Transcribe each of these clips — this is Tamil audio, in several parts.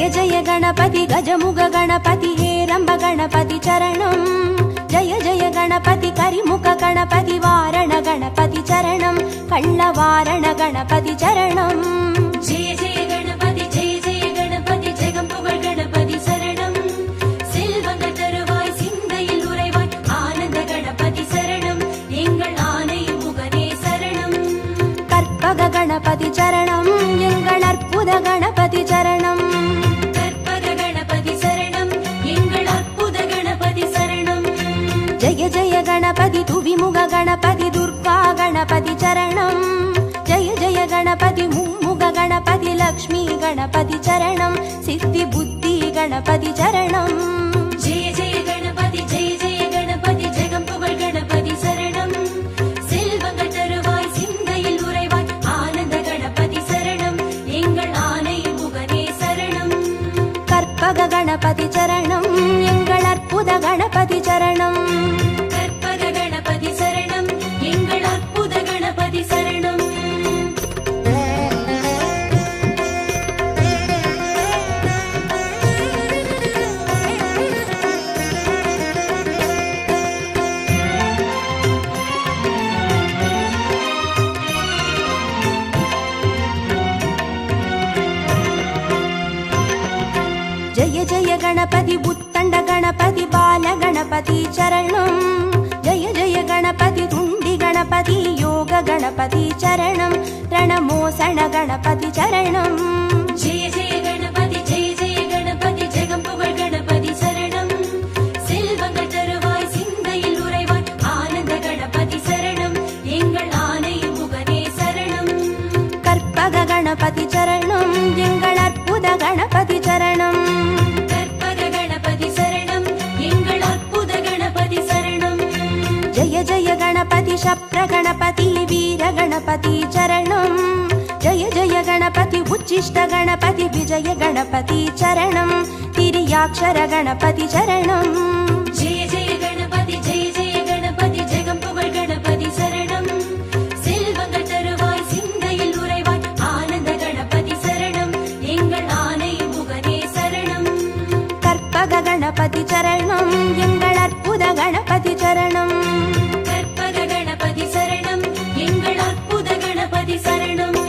जय जय गणपति गजमुग गणपति हेरंब गणपति चरणं जय जय गणपति करिमुख गणपति वारण गणपति चरणं कल्लवारण गणपति चरणं जय जय गणपति जगम्पुगळ गणपति शरणं செல்வங்க தருவாய் சிந்தையில் உறைவாய் ஆனந்த கணபதி சரணம் எங்கள் ஆனை முகனே சரணம் கற்பக गणपति चरणं எங்கள் அற்புத गणपति चरणं கற்பக கணபதி சரணம் எங்கள் அற்புத கணபதி சரணம் जय जय गणपति तुविमुग गणपति दुर्गा गणपति चरणं जय जय गणपति मुम्मुग गणपति लक्ष्मी गणपति चरणं सिद्धि बुद्धि गणपति चरणं जय जय गणपति जगम्पुगळ गणपति शरणं செல்வங்க தருவாய் சிந்தையில் உறைவாய் ஆனந்த கணபதி சரணம் எங்கள் ஆனை முகனே சரணம் கற்பக गणपति चरणं எங்கள் அற்புத गणपति चरणं கற்பக கணபதி சரணம் எங்கள் அற்புத கணபதி சரணம் जय जय गणपति उत्तंड गणपति बाल गणपति चरणं जय जय गणपति तुंडी गणपति योग गणपति चरणं रणमोसण गणपति चरणं जय जय गणपति जगम्पुगळ गणपति शरणं செல்வங்க தருவாய் சிந்தையில் உறைவாய் ஆனந்த கணபதி சரணம் எங்கள் ஆனை முகனே சரணம் கற்பக गणपति चरणं எங்கள் அற்புத गणपति चरणं கற்பக கணபதி சரணம் எங்கள் அற்புத கணபதி சரணம் जय जय गणपति शप्र गणपति वीर गणपति चरणं जय जय गणपति उच्चिष्ट गणपति विजय गणपति चरणं तिर्याक्षर गणपति चरणं जय जय गणपति जगम्पुगळ गणपति शरणं செல்வங்க தருவாய் சிந்தையில் உறைவாய் ஆனந்த கணபதி சரணம் எங்கள் ஆனை முகனே சரணம் கற்பக गणपति चरणं எங்கள் அற்புத गणपति चरणं கற்பக கணபதி சரணம் எங்கள் அற்புத கணபதி சரணம்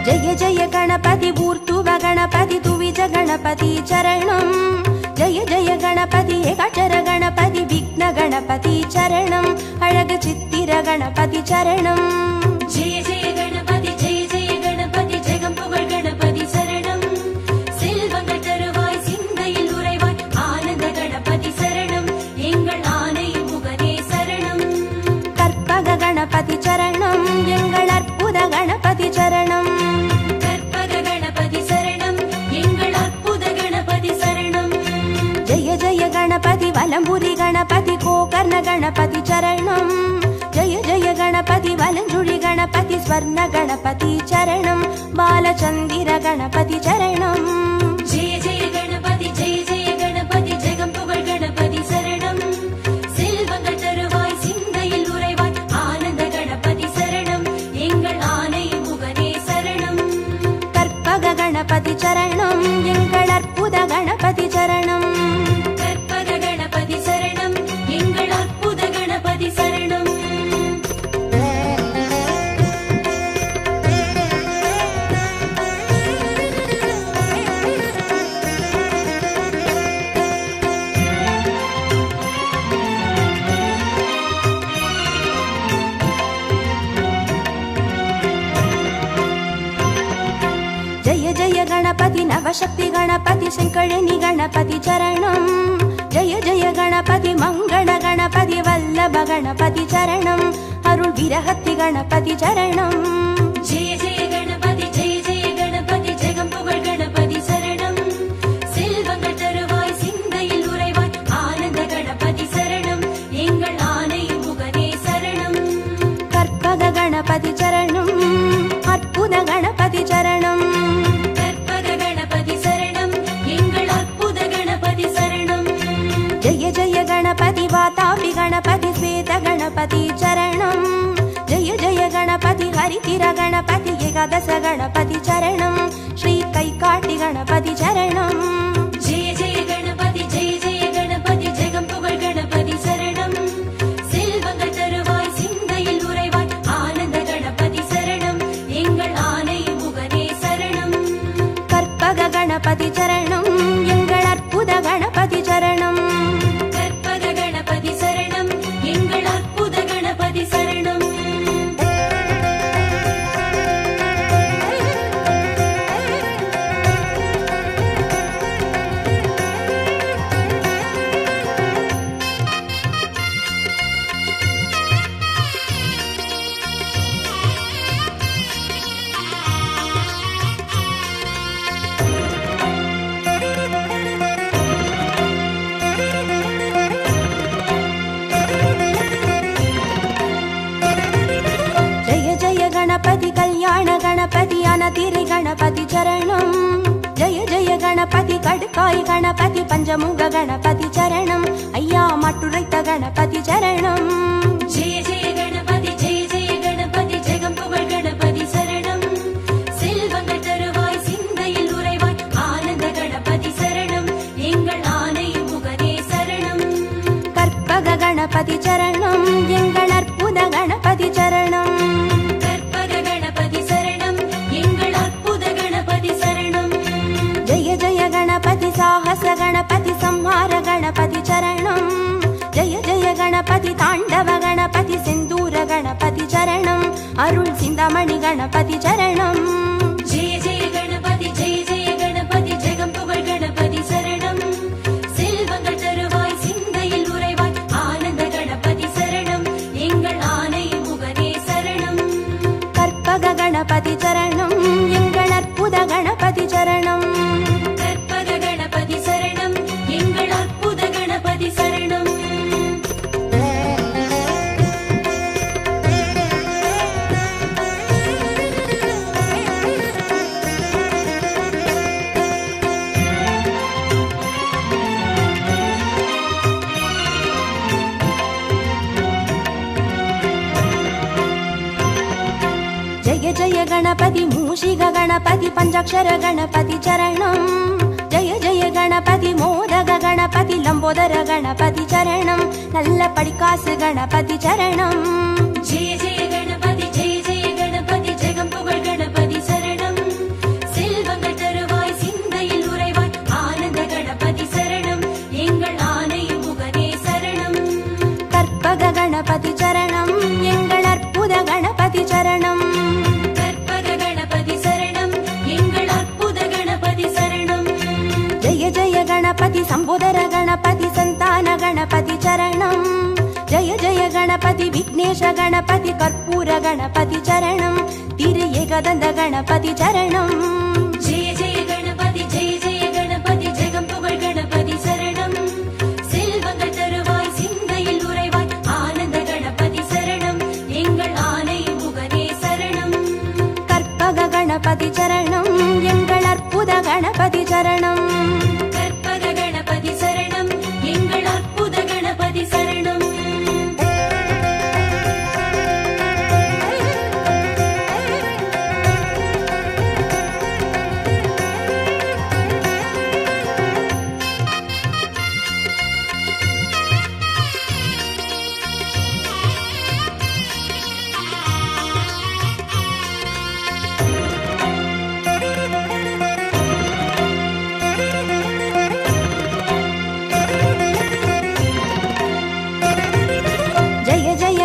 जय जय गणपति ऊर्ध्व गणपति तुविज गणपति चरणं जय जय गणपति एकाक्षर गणपति विघ्न गणपति चरणं अळग चित्तिर गणपति चरणं जय जय गणपति जगम्पुगळ गणपति शरणं செல்வங்க தருவாய் சிந்தையில் உறைவாய் ஆனந்த கணபதி சரணம் எங்கள் ஆனை முகனே சரணம் கற்பக गणपति चरणं எங்கள் அற்புத गणपति चरणं கற்பக கணபதி சரணம் எங்கள் அற்புத கணபதி சரணம் जय जय गणपति वलंबुरी गणपति गोकर्ण गणपति चरणं जय जय गणपति वलंजुळि गणपति स्वर्ण गणपति चरणं बालचंदिर गणपति चरणं जय जय गणपति जगम्पुगळ गणपति शरणं செல்வங்க தருவாய் சிந்தையில் உறைவாய் ஆனந்த கணபதி சரணம் எங்கள் ஆனை முகனே சரணம் கற்பக गणपति चरणं எங்கள் அற்புத गणपति चरणं கற்பக கணபதி சரணம் எங்கள் அற்புத கணபதி சரணம் जय जय गणपति नवशक्ति गणपति शंकरनि गणपति चरणं जय जय गणपति मंगल गणपति वल्लभ गणपति चरणं अरुள் विरहति गणपति चरणं जय जय गणपति जगम्पुगळ गणपति शरणं गणपति चरणं जय जय गणपति हरितिर गणपति एकादश गणपति चरणं श्री कैकाटि गणपति चरणं जय जय गणपति जगं पुगळ गणपति शरणं செல்வங்கள் தருவாய் சிந்தையில் உறைவாய் ஆனந்த கணபதி சரணம் எங்கள் ஆனை முகனே சரணம் கற்பக गणपति चरणं எங்கள் அற்புத गणपति चरणं கற்பக கணபதி சரணம் எங்கள் அற்புத கணபதி சரணம் गणपति कल्याण गणपति अनतिरि गणपति चरणं जय जय गणपति कड्काय गणपति पंचमुख गणपति चरणं अय्या मट्टुरैत गणपति चरणं जय जय गणपति जगं पुगळ गणपति शरणं செல்வங்கள் தருவாய் சிந்தையில் உறைவாய் ஆனந்த கணபதி சரணம் எங்கள் ஆனை முகனே சரணம் கற்பக गणपति चरणं எங்கள் அற்புத गणपति चरणं जय जय गणपति साहस गणपति संहार गणपति चरणं जय जय गणपति ताण्डव गणपति सिन्दूर गणपति चरणं अरुळ सिन्दामणि गणपति चरणं जय जय गणपति जगं पुगळ गणपति शरणं செல்வங்கள் தருவாய் சிந்தையில் உறைவாய் ஆனந்த கணபதி சரணம் எங்கள் ஆனை முகனே சரணம் கற்பக गणपति चरणं எங்கள் அற்புத गणपति चरणं கற்பக கணபதி சரணம் எங்கள் அற்புத கணபதி சரணம் जय जय गणपति मूषिक गणपति पंचाक्षर गणपति चरणं जय जय गणपति मोदक गणपति लंबोदर गणपति चरणं नल्ल पडिकासु गणपति चरणं जय जय गणपति जगं पुगळ गणपति शरणं செல்வங்கள் தருவாய் சிந்தையில் உறைவாய் ஆனந்த கணபதி சரணம் எங்கள் ஆனை முகனே சரணம் கற்பக गणपति चरणं எங்கள் அற்புத गणपति चरणं கற்பக கணபதி சரணம் எங்கள் அற்புத கணபதி சரணம் जय जय गणपति संबोधर गणपति संतान गणपति चरणं जय जय गणपति विघ्नेश गणपति कर्पूर गणपति चरणं तिरु एकदन्त गणपति चरणं जय जय गणपति जगं पुगळ गणपति शरणं செல்வங்கள் தருவாய் சிந்தையில் உறைவாய் ஆனந்த கணபதி சரணம் எங்கள் ஆனை முகனே சரணம் கற்பக गणपति चरणं எங்கள் அற்புத गणपति चरणं கற்பக கணபதி சரணம் எங்கள் அற்புத கணபதி சரணம்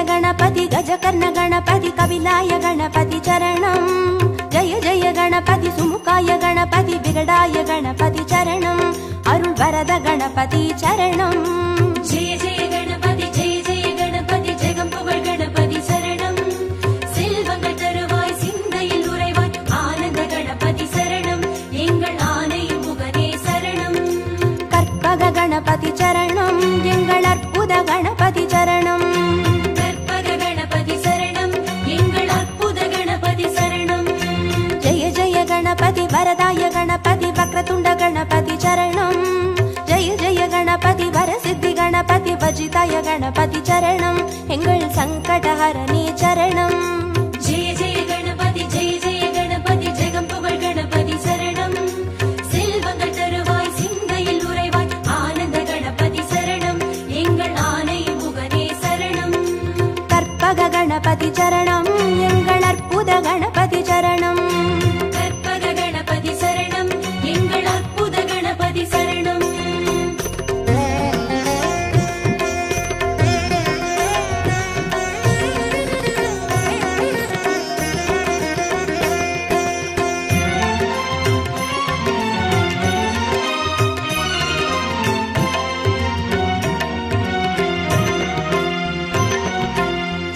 गणपति गजकर्ण गणपति कपिलाय गणपति चरणं जय जय गणपति सुमुखाय गणपति विगडाय गणपति चरणं अरुळ वरद गणपति चरणं जय जय गणपति जगं पुगळ गणपति शरणं செல்வங்கள் தருவாய் சிந்தையில் உறைவாய் ஆனந்த கணபதி சரணம் எங்கள் ஆனை முகனே சரணம் கற்பக गणपति चरणं எங்கள் அற்புத गणपति चरणं கற்பக கணபதி சரணம் எங்கள் அற்புத கணபதி சரணம் जय जय गणपति वरदाय गणपति वक्रतुण्ड गणपति चरणं जय जय गणपति वरसिद्धि गणपति वजिताय गणपति चरणं எங்கள் சங்கடஹரணே சரணம். ஜெய ஜெய கணபதி ஜெய ஜெய கணபதி ஜெகம் புகழ் கணபதி சரணம். செல்வங்கள் தருவாய் சிந்தையில் உறைவாய் ஆனந்த கணபதி சரணம். எங்கள் ஆனை முகனே சரணம். கற்பக கணபதி சரணம். எங்கள் அற்புத கணபதி சரணம். கற்பக கணபதி சரணம். எங்கள் அற்புத கணபதி சரணம்.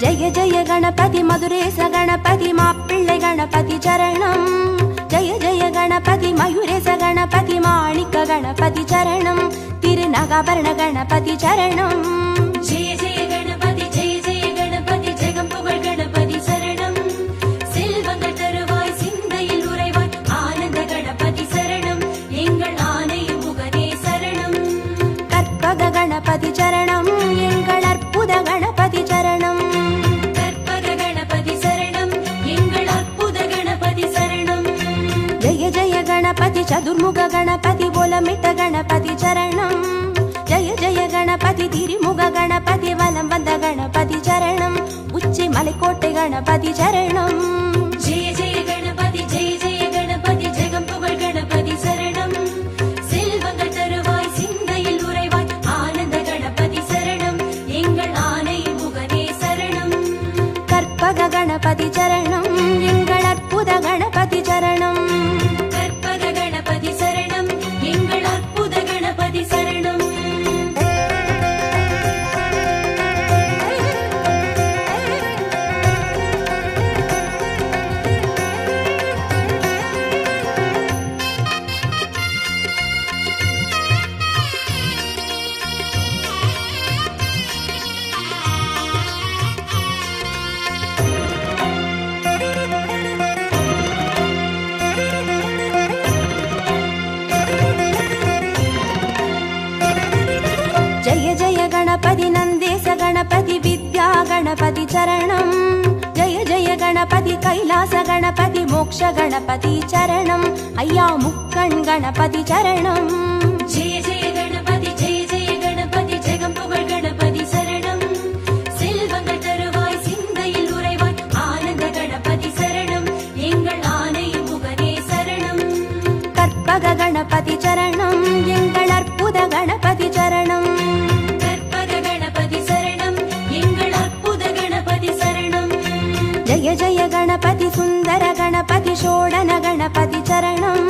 ஜெய ஜெய கணபதி மதுரேச கணபதி மாப்பிள்ளை கணபதி சரணம். ஜெய ஜெய கணபதி மயூரேச கணபதி மாணிக்க கணபதி சரணம். திருநகாபரண கணபதி சரணம். ஜெய ஜெய கணபதி ஜெய ஜெய கணபதி ஜெகம் புகழ் கணபதி சரணம். செல்வங்கள் தருவாய் சிந்தையில் உறைவாய் ஆனந்த கணபதி சரணம். எங்கள் ஆனை முகனே சரணம். கற்பக கணபதி சரணம். எங்கள் அற்புத கணபதி சரணம். கற்பக கணபதி சரணம். எங்கள் அற்புத கணபதி சரணம். ஜெய ஜெய கணபதி சதுர்முக கணபதி ஓலமிட்ட கணபதி சரணம். ஜெய ஜெய கணபதி திரிமுக கணபதி வலம் வந்த கணபதி சரணம். உச்சி மலைக்கோட்டை கணபதி சரணம். ஜெய ஜெய கணபதி ஜெய ஜெய கணபதி ஜெகம் புகழ் கணபதி சரணம். செல்வங்கள் தருவாய் சிந்தையில் உறைவாய் ஆனந்த கணபதி சரணம். எங்கள் ஆனை முகனே சரணம். கற்பக கணபதி சரணம். எங்கள் அற்புத கணபதி சரணம். கற்பக கணபதி சரணம். எங்கள் அற்புத கணபதி சரணம். ஜெய ஜெய கணபதி நந்தேச கணபதி வித்யா கணபதி சரணம். ஜெய ஜெய கணபதி கைலாச கணபதி மோக்ஷ கணபதி சரணம். ஐயா முக்கண் கணபதி சரணம். ஜெய ஜெய கணபதி ஜெய ஜெய கணபதி ஜெகம் புகழ் கணபதி சரணம். செல்வங்கள் தருவாய் சிந்தையில் உறைவாய் ஆனந்த கணபதி சரணம். எங்கள் ஆனை முகனே சரணம். கற்பக கணபதி சரணம். எங்கள் அற்புத கணபதி சரணம். கற்பக கணபதி சரணம். எங்கள் அற்புத கணபதி சரணம். ஜெய ஜெய கணபதி சுந்தர கணபதி ஷோடன கணபதி சரணம்.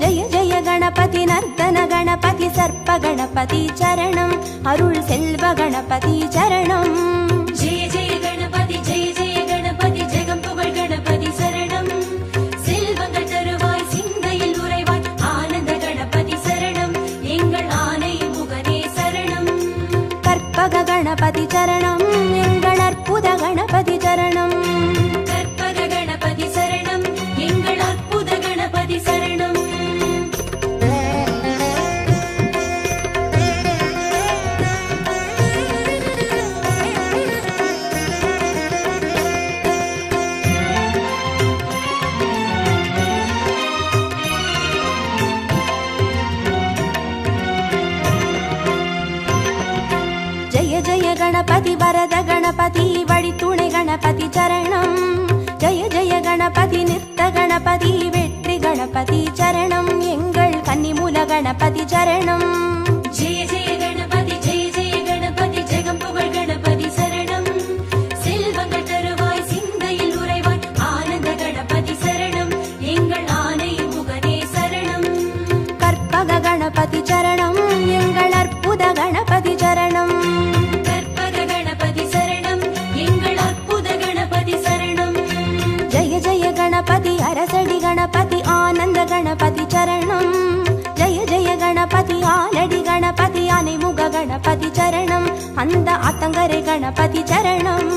ஜெய ஜெய கணபதி நர்த்தன கணபதி சர்ப்ப கணபதி சரணம். அருள் செல்வ கணபதி சரணம். ஜெய ஜெய கணபதி ஜெய ஜெய கணபதி ஜெகம் புகழ் கணபதி சரணம். செல்வங்கள் தருவாய் சிந்தையில் உறைவாய் ஆனந்த கணபதி சரணம். எங்கள் ஆனை முகனே சரணம். கற்பக கணபதி சரணம். எங்கள் அற்புத கணபதி சரணம். கற்பக கணபதி சரணம். எங்கள் அற்புத கணபதி சரணம். ஜெய ஜெய கணபதி வரத கணபதி வழித்துணை கணபதி சரணம். ஜெய ஜெய கணபதி நிறுத்த கணபதி வெற்றி கணபதி சரணம். எங்கள் கன்னிமூல கணபதி சரணம். ஜெய ஜெய கணபதி ஜெய ஜெய கணபதி ஜெகம் புகழ் கணபதி சரணம். செல்வங்கள் தருவாய் சிந்தையில் உறைவாய் ஆனந்த கணபதி சரணம். எங்கள் ஆனை முகனே சரணம். கற்பக கணபதி சரணம். எங்கள் அற்புத கணபதி சரணம். கற்பக கணபதி சரணம். எங்கள் அற்புத கணபதி சரணம். ஜெய ஜெய கணபதி அரசடி கணபதி ஆனந்த கணபதி சரணம். ஜெய ஜெய கணபதி ஆலடி கணபதி அனைமுக கணபதி சரணம். அந்த ஆத்தங்கரை கணபதி சரணம்.